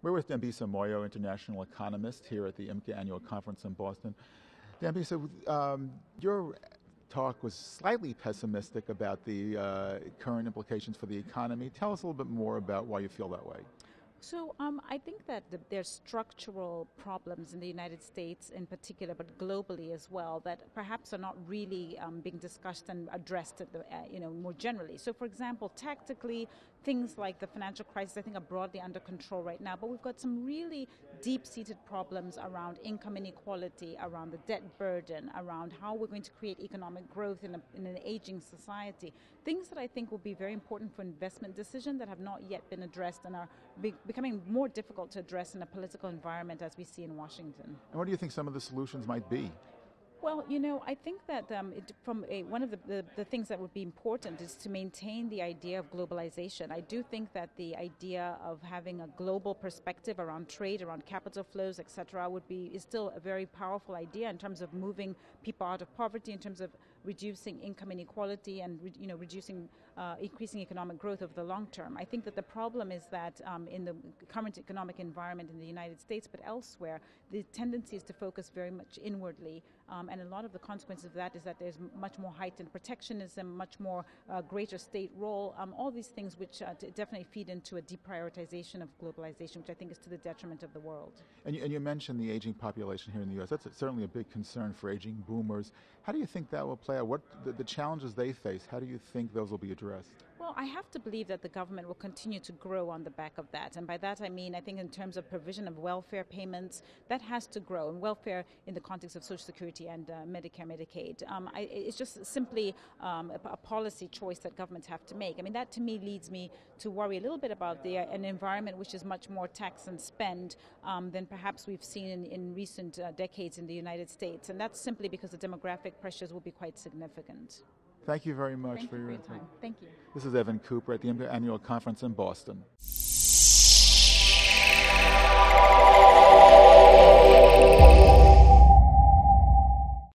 We're with Dambisa Moyo, international economist, here at the IMCA annual conference in Boston. Dambisa, your talk was slightly pessimistic about the current implications for the economy. Tell us a little bit more about why you feel that way. So I think that there's structural problems in the United States in particular, but globally as well, that perhaps are not really being discussed and addressed at the, more generally. So, for example, tactically, things like the financial crisis, I think, are broadly under control right now. But we've got some really deep-seated problems around income inequality, around the debt burden, around how we're going to create economic growth in an aging society. Things that I think will be very important for investment decisions that have not yet been addressed and are becoming more difficult to address in a political environment as we see in Washington. And what do you think some of the solutions might be? Well, I think that one of the things that would be important is to maintain the idea of globalization. I do think that the idea of having a global perspective around trade, around capital flows, etc., is still a very powerful idea in terms of moving people out of poverty, in terms of reducing income inequality and increasing economic growth over the long term. I think that the problem is that in the current economic environment in the United States, but elsewhere, the tendency is to focus very much inwardly. And a lot of the consequences of that is that there's much more heightened protectionism, much more greater state role, all these things which definitely feed into a deprioritization of globalization, which I think is to the detriment of the world. And you mentioned the aging population here in the U.S. That's certainly a big concern for aging boomers. How do you think that will play out? What the challenges they face, how do you think those will be addressed? Well, I have to believe that the government will continue to grow on the back of that. And by that I mean, I think in terms of provision of welfare payments, that has to grow. And welfare in the context of Social Security and Medicare, Medicaid. It's just simply a policy choice that governments have to make. I mean, that to me leads me to worry a little bit about an environment which is much more tax and spend than perhaps we've seen in recent decades in the United States. And that's simply because the demographic pressures will be quite significant. Thank you very much for your time. Thank you. This is Evan Cooper at the IMCA annual conference in Boston.